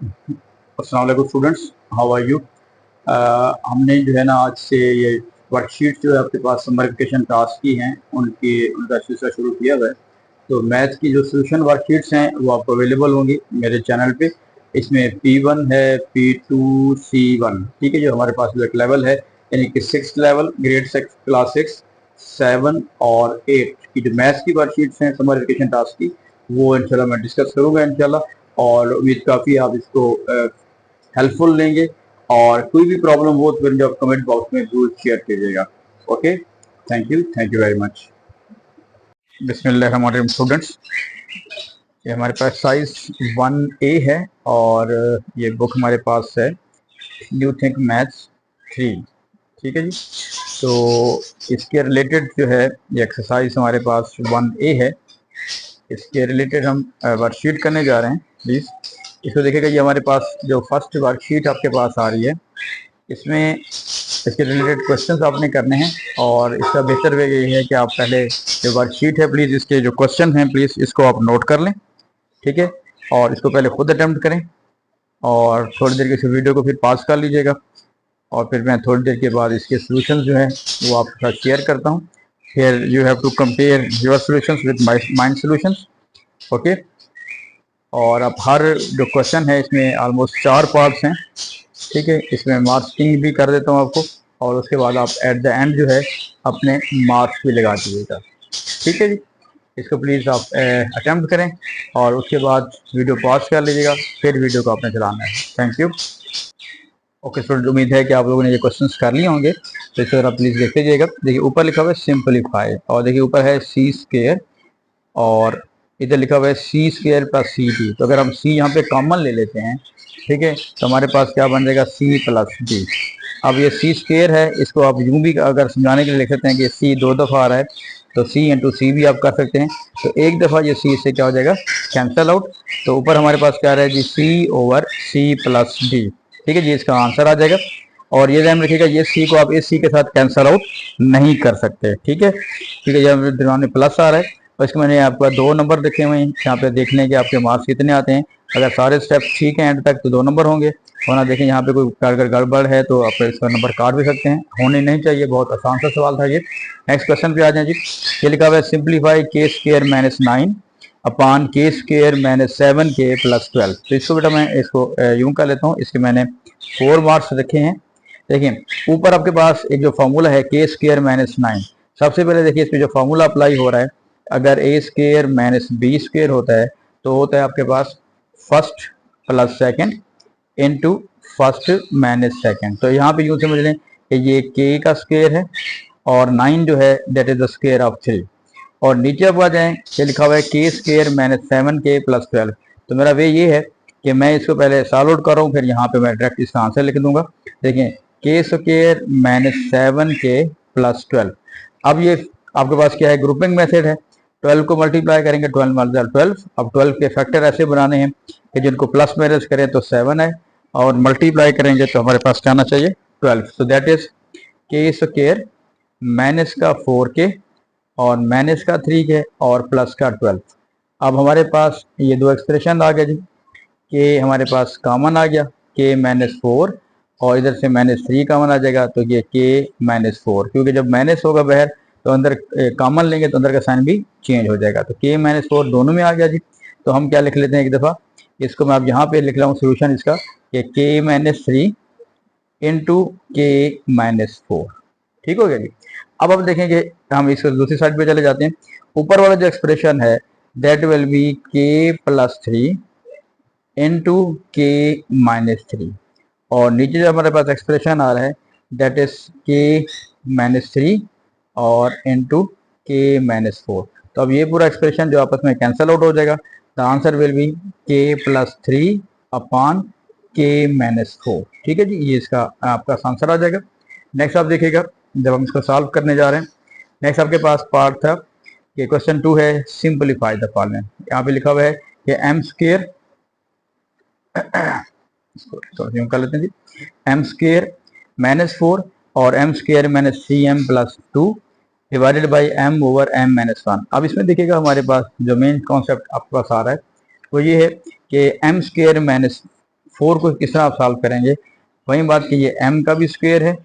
अस्सलाम वालेकुम students, how are you. हमने जो है ना आज से ये वर्कशीट जो है आपके पास समर वेकेशन टास्क की हैं उनका सिलसिला शुरू किया हुआ है। तो मैथ की जो सोल्यूशन वर्कशीट्स हैं वो आपको अवेलेबल होंगी मेरे चैनल पे। इसमें P1 है, P2, C1, ठीक है। जो हमारे पास जो एक लेवल है यानी कि 6th लेवल ग्रेड 6 क्लास 6, 7 और 8 की जो मैथ्स की वर्कशीट्स हैं समर वेकेशन टास्क की, वो इंशाल्लाह मैं डिस्कस करूंगा इंशाल्लाह। और उम्मीद काफ़ी आप इसको हेल्पफुल लेंगे। और कोई भी प्रॉब्लम हो तो फिर जब कमेंट बॉक्स में जरूर शेयर कीजिएगा। Okay, thank you very much. बिस्मिल्लाहिर्रहमानिर्रहीम स्टूडेंट्स, ये हमारे पास साइज 1A है और ये बुक हमारे पास है न्यू थिंक मैथ्स 3, ठीक है जी। तो इसके रिलेटेड जो है ये एक्सरसाइज हमारे पास 1A है। इसके रिलेटेड हम वर्कशीट करने जा रहे हैं। प्लीज़ इसको देखिएगा, ये हमारे पास जो फर्स्ट वर्कशीट आपके पास आ रही है, इसमें इसके रिलेटेड क्वेश्चंस आपने करने हैं। और इसका बेहतर वे ये है कि आप पहले जो वर्कशीट है प्लीज़ इसके जो क्वेश्चन हैं प्लीज़ इसको आप नोट कर लें, ठीक है। और इसको पहले खुद अटेम्प्ट करें और थोड़ी देर के इस वीडियो को फिर पॉज कर लीजिएगा और फिर मैं थोड़ी देर के बाद इसके सॉल्यूशंस जो है वो आपके साथ शेयर करता हूँ। फिर you have to compare your solutions with mind solutions, okay. और अब हर जो क्वेश्चन है इसमें ऑलमोस्ट 4 पार्ट्स हैं, ठीक है। इसमें मार्किंग भी कर देता हूँ आपको और उसके बाद आप एट द एंड जो है अपने मार्क्स भी लगा दीजिएगा, ठीक है जी। इसको प्लीज़ आप अटेम्प्ट करें और उसके बाद वीडियो पॉज कर लीजिएगा, फिर वीडियो को आपने चलाना है। Thank you. ओके स्टूडेंट, उम्मीद है कि आप लोगों ने ये क्वेश्चंस कर लिए होंगे। तो इस तरह प्लीज़ देख लीजिएगा। देखिए ऊपर लिखा हुआ है सिंपलीफाई और देखिए ऊपर है सी स्क्वायर और इधर लिखा हुआ है सी स्क्वायर प्लस सी डी। तो अगर हम सी यहाँ पे कॉमन ले लेते हैं, ठीक है, तो हमारे पास क्या बन जाएगा सी प्लस डी। अब ये सी स्क्वायर है, इसको आप यूँ भी अगर समझाने के लिए लिख सकते हैं कि सी 2 दफ़ा आ रहा है तो सी इंटू सी भी आप कर सकते हैं। तो एक दफ़ा ये सी से क्या हो जाएगा कैंसल आउट। तो ऊपर हमारे पास क्या आ रहा है जी सी ओवर सी प्लस डी, ठीक है जी, इसका आंसर आ जाएगा। और ये ध्यान रखिएगा ये सी को आप इस सी के साथ कैंसल आउट नहीं कर सकते, ठीक है। ठीक है, जब दिमाग में प्लस आ रहा है और इसके मैंने आपका 2 नंबर रखे हुए हैं यहाँ पे, देखने के आपके मार्क्स कितने आते हैं। अगर सारे स्टेप ठीक हैं एंड तक तो 2 नंबर होंगे, वरना देखें यहाँ पे कोई अगर गड़बड़ है तो आप इसका नंबर काट भी सकते हैं, होने नहीं चाहिए। बहुत आसान सा सवाल था ये। नेक्स्ट क्वेश्चन पे आ जाए जी। ये लिखा हुआ है सिंप्लीफाई के स्क्वायर माइनस 9 अपॉन के स्क्वायर माइनस 7 के प्लस 12। तो इसको बेटा मैं इसको यूं कर लेता हूँ, इसके मैंने 4 मार्क्स रखे हैं। देखिए ऊपर आपके पास एक जो फॉर्मूला है के स्क्वायर माइनस 9, सबसे पहले देखिए इसमें जो फॉर्मूला अप्लाई हो रहा है, अगर A square minus B square होता है तो होता है आपके पास first plus second into first minus second. तो यहाँ पे यूँ समझ लें कि ये के का स्क्वायर है और 9 जो है that is the square of 3। और नीचे अब आ जाएं, ये लिखा हुआ है के स्क्वायर माइनस 7 के प्लस 12। तो मेरा वे ये है कि मैं इसको पहले सॉल्व आउट कर रहा हूँ, फिर यहाँ पे मैं डायरेक्ट इसका आंसर लिख दूंगा। देखें के स्क्वायर माइनस 7 के प्लस 12। अब ये आपके पास क्या है ग्रुपिंग मेथड है। 12 को मल्टीप्लाई करेंगे 12 मल्टीप्लाई 12। अब 12 के फैक्टर ऐसे बनाने हैं कि जिनको प्लस माइनस करें तो 7 है और मल्टीप्लाई करेंगे तो हमारे पास क्या आना चाहिए 12। सो दैट इज के स्क्वायर माइनस का 4 के और माइनस का 3 के और प्लस का 12। अब हमारे पास ये दो एक्सप्रेशन आ गया जी, के हमारे पास कॉमन आ गया के माइनस 4 और इधर से माइनस 3 कॉमन आ जाएगा तो ये के माइनस 4, क्योंकि जब माइनस होगा बाहर तो अंदर कॉमन लेंगे तो अंदर का साइन भी चेंज हो जाएगा। तो के माइनस 4 दोनों में आ गया जी। तो हम क्या लिख लेते हैं एक दफ़ा, इसको मैं अब यहाँ पे लिख रहा हूँ सोल्यूशन इसका कि के माइनस 3 इंटू के माइनस 4, ठीक हो गया जी। अब देखेंगे हम इसको दूसरी साइड पे चले जाते हैं। ऊपर वाला जो एक्सप्रेशन है दैट विल बी के प्लस 3 इंटू के माइनस 3 और नीचे जो हमारे पास एक्सप्रेशन आ रहा है दैट इज के माइनस 3 और इंटू के माइनस 4। तो अब ये पूरा एक्सप्रेशन जो आपस में कैंसल आउट हो जाएगा। द आंसर विल बी के प्लस 3 अपॉन के माइनस 4, ठीक है जी, ये इसका आपका आंसर आ जाएगा। नेक्स्ट आप देखिएगा जब हम इसको सॉल्व करने जा रहे हैं, नेक्स्ट आपके पास पार्ट था कि क्वेश्चन 2 है सिंपलीफाई द फॉलोइंग। यहाँ पे लिखा हुआ है कि एम स्क्वायर यूँ कर लेते हैं जी, एम स्क्वायर माइनस 4 और M square minus 3m plus 2 divided by m over m minus 1। अब इसमें देखिएगा हमारे पास जो मेन कॉन्सेप्ट आपके पास आ रहा है वो ये है कि एम स्क्वायर माइनस 4 को किस तरह आप सॉल्व करेंगे, वही बात कि ये m का भी स्क्वायर है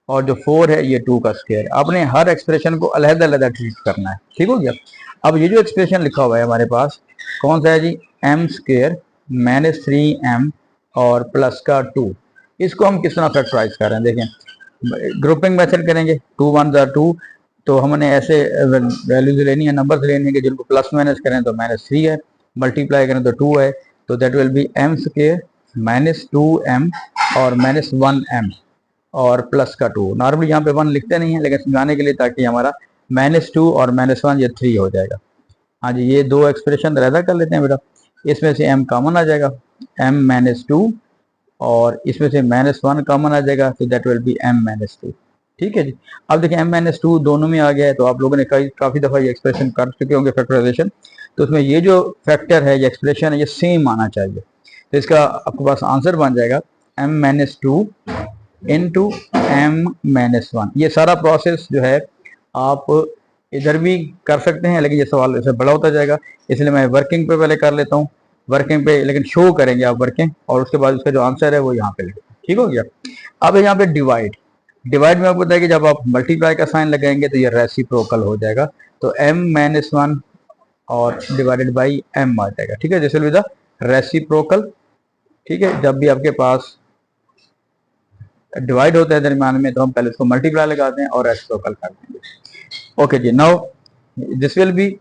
और जो 4 है ये 2 का स्क्वायर। आपने हर एक्सप्रेशन को अलग-अलग ट्रीट करना है, ठीक हो गया। अब ये जो एक्सप्रेशन लिखा हुआ है हमारे पास कौन सा है जी, m स्क्वायर माइनस 3m और प्लस का 2, इसको हम किस तरह फैक्टराइज कर रहे हैं, देखें ग्रुपिंग मेथड करेंगे, 2 1 2, तो हमने ऐसे वैल्यूज लेनी है, नंबर्स लेने हैं कि जिनको प्लस माइनस करें तो -3 है, मल्टीप्लाई करें तो 2 है, तो that will be m square minus 2m और -1m और प्लस का 2। नॉर्मली यहाँ पे 1 लिखते नहीं है, लेकिन समझाने के लिए ताकि हमारा -2 और -1 ये 3 हो जाएगा। हाँ जी, ये दो एक्सप्रेशन रद्द कर लेते हैं बेटा, इसमें से m कॉमन आ जाएगा, m -2 और इसमें से -1 कॉमन आ जाएगा, तो दैट विल बी m -2। ठीक है जी। अब देखिए m -2 दोनों में आ गया है, तो आप लोगों ने काफ़ी दफ़ा ये एक्सप्रेशन कर चुके होंगे फैक्टराइजेशन, तो उसमें ये जो फैक्टर है, ये एक्सप्रेशन है, ये सेम आना चाहिए। तो इसका आपके पास आंसर बन जाएगा m -2 इंटू m-1। ये सारा प्रोसेस जो है आप इधर भी कर सकते हैं, लेकिन ये सवाल ऐसे बड़ा होता जाएगा, इसलिए मैं वर्किंग पे पहले कर लेता हूँ, वर्किंग पे लेकिन शो करेंगे आप वर्किंग, और उसके बाद उसका जो आंसर है वो यहाँ पे लिखें। ठीक हो गया। अब यहाँ पे डिवाइड में आपको बताया कि जब आप मल्टीप्लाई का साइन लगाएंगे तो ये रेसिप्रोकल हो जाएगा, तो m-1 और डिवाइडेड बाई m आ जाएगा। ठीक है, जैसे विद रेसिप्रोकल। ठीक है, जब भी आपके पास डिवाइड होता है दरमियान में, तो हम पहले उसको मल्टीप्लाई लगाते हैं और रेसिप्रोकल कर देंगे। ओके जी, now this will be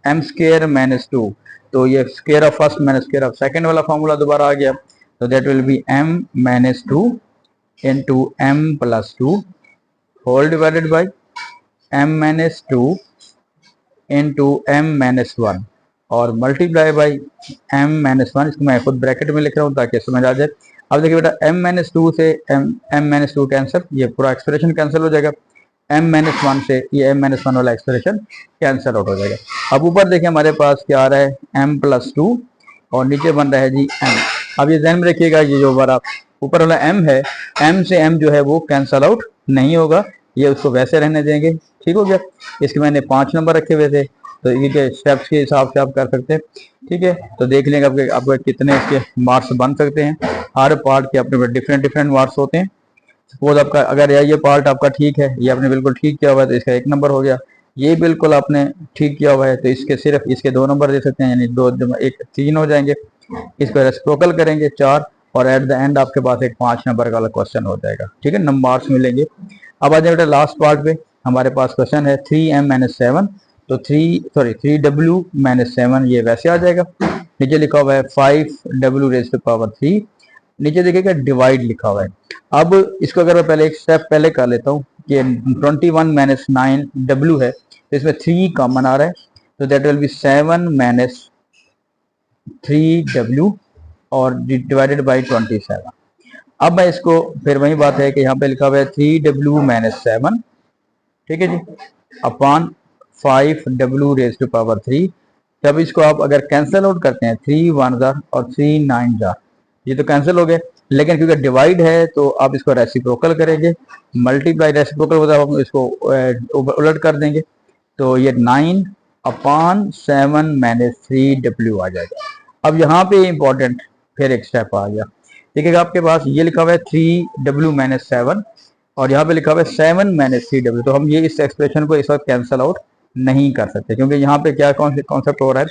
m square -2, तो ये square of first minus square of second वाला फॉर्मूला दोबारा आ गया, तो that will be m -2 into m + 2 whole divided by m -2 into m -1 और मल्टीप्लाई बाई m -1। इसको मैं खुद ब्रैकेट में लिख रहा हूँ ताकि समझ आ जाए। अब देखिए बेटा, m-2 से m-2 कैंसिल, ये पूरा एक्सप्रेशन कैंसिल हो जाएगा, m-1 से ये m-1 वाला एक्सप्रेशन कैंसिल आउट हो जाएगा। अब ऊपर देखिए हमारे पास क्या आ रहा है, m + 2 और नीचे बन रहा है जी m। अब ये ध्यान में रखिएगा, ये जो हमारा ऊपर वाला m है, m से m जो है वो कैंसिल आउट नहीं होगा, ये उसको वैसे रहने देंगे। ठीक हो गया। इसके मैंने 5 नंबर रखे हुए थे, तो ये स्टेप्स के हिसाब से आप कर सकते हैं। ठीक है, तो देख लेंगे आपके कितने इसके मार्क्स बन सकते हैं। हर पार्ट के अपने डिफरेंट मार्क्स होते हैं। सपोज आपका अगर ये पार्ट आपका ठीक है, ये आपने बिल्कुल ठीक किया हुआ है, तो इसका 1 नंबर हो गया। ये बिल्कुल आपने ठीक किया हुआ है, तो इसके सिर्फ इसके 2 नंबर दे सकते हैं, यानी 2 1 3 हो जाएंगे। इसको रेसिप्रोकल करेंगे 4, और एट द एंड आपके पास एक 5 नंबर का क्वेश्चन हो जाएगा। ठीक है, नंबर्स मिलेंगे। अब आ जाए बेटा लास्ट पार्ट पे, हमारे पास क्वेश्चन है 3m-7, तो 3w-7 ये वैसे आ जाएगा। नीचे लिखा हुआ है 5w⁻3, नीचे देखिएगा डिवाइड लिखा हुआ है। अब इसको अगर मैं पहले एक स्टेप पहले कर लेता हूँ कि 21-9w है, तो इसमें 3 कॉमन आ रहा है, तो दैट विल बी 7-3w और डिवाइडेड बाई 27। अब मैं इसको फिर वही बात है कि यहाँ पे लिखा हुआ है 3w-7, ठीक है जी, अपॉन 5w⁻3। जब इसको आप अगर कैंसिल आउट करते हैं, 3 1 जार और 3 9 जार, ये तो कैंसिल हो गए, लेकिन क्योंकि डिवाइड है तो आप इसको रेसिप्रोकल करेंगे, मल्टीप्लाई रेसिप्रोकल होता है, आप इसको उलट कर देंगे, तो ये 9/7-3w आ जाएगा। अब यहाँ पे इंपॉर्टेंट फिर एक स्टेप आ गया, देखिएगा आपके पास ये लिखा हुआ है 3w-7 और यहाँ पे लिखा हुआ है 7-3w, तो हम ये इस एक्सप्रेशन को इस वक्त कैंसिल आउट नहीं कर सकते, क्योंकि यहाँ पे क्या कॉन्सेप्ट हो रहा है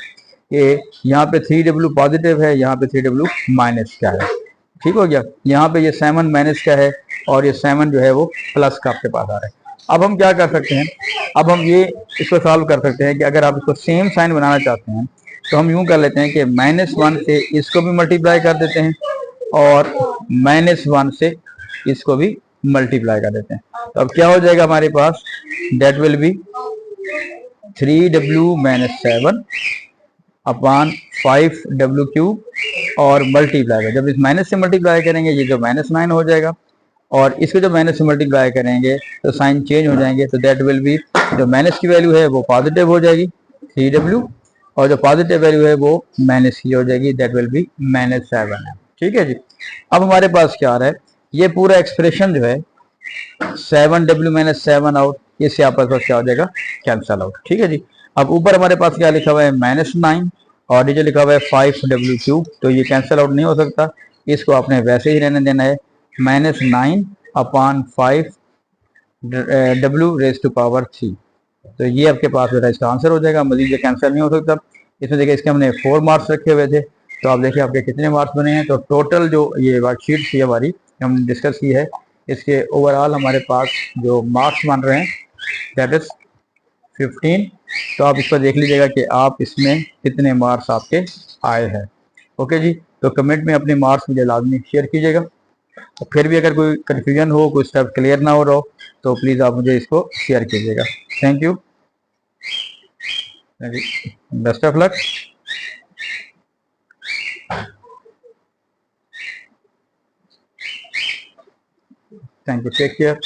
कि यहाँ पे 3w पॉजिटिव है, यहाँ पे 3w माइनस का है। ठीक हो गया, यहाँ पे ये 7 माइनस का है और ये 7 जो है वो प्लस का आपके पास आ रहा है। अब हम क्या कर सकते हैं, अब हम ये इसको सॉल्व कर सकते हैं कि अगर आप इसको सेम साइन बनाना चाहते हैं, तो हम यूं कर लेते हैं कि -1 से इसको भी मल्टीप्लाई कर देते हैं और -1 से इसको भी मल्टीप्लाई कर देते हैं। तो अब क्या हो जाएगा हमारे पास, that will be 3w-7 upon 5w³ और मल्टीप्लाई, जब इस माइनस से मल्टीप्लाई करेंगे ये जो -9 हो जाएगा, और इसको जब माइनस से मल्टीप्लाई करेंगे तो साइन चेंज हो जाएंगे, तो दैट विल बी, जो माइनस की वैल्यू है वो पॉजिटिव हो जाएगी 3w, और जो पॉजिटिव वैल्यू है वो माइनस की हो जाएगी, दैट विल बी -7 है। ठीक है जी। अब हमारे पास क्या आ रहा है, ये पूरा एक्सप्रेशन जो है 7w-7 आउट, इससे आपस में क्या हो जाएगा, कैंसल आउट। ठीक है जी। अब ऊपर हमारे पास क्या लिखा हुआ है, -9 और नीचे लिखा हुआ है 5w³, तो ये कैंसिल आउट नहीं हो सकता, इसको आपने वैसे ही रहने देना है, -9/5 W⁻3। तो ये आपके पास बेटा इसका आंसर हो जाएगा, मजीद ये कैंसिल नहीं हो सकता। इसमें देखिए इसके हमने 4 मार्क्स रखे हुए थे, तो आप देखिए आपके कितने मार्क्स बने हैं। तो टोटल जो ये वर्कशीट थी हमारी हमने डिस्कस की है, इसके ओवरऑल हमारे पास जो मार्क्स बन रहे हैं दैट इज 15। तो आप इस पर देख लीजिएगा कि आप इसमें कितने मार्क्स आपके आए हैं। ओके जी, तो कमेंट में अपने मार्क्स मुझे लाजमी शेयर कीजिएगा। और फिर भी अगर कोई कन्फ्यूजन हो, कोई स्टेप क्लियर ना हो रहा हो, तो प्लीज़ आप मुझे इसको शेयर कीजिएगा। Thank you, best of luck. Thank you, take care.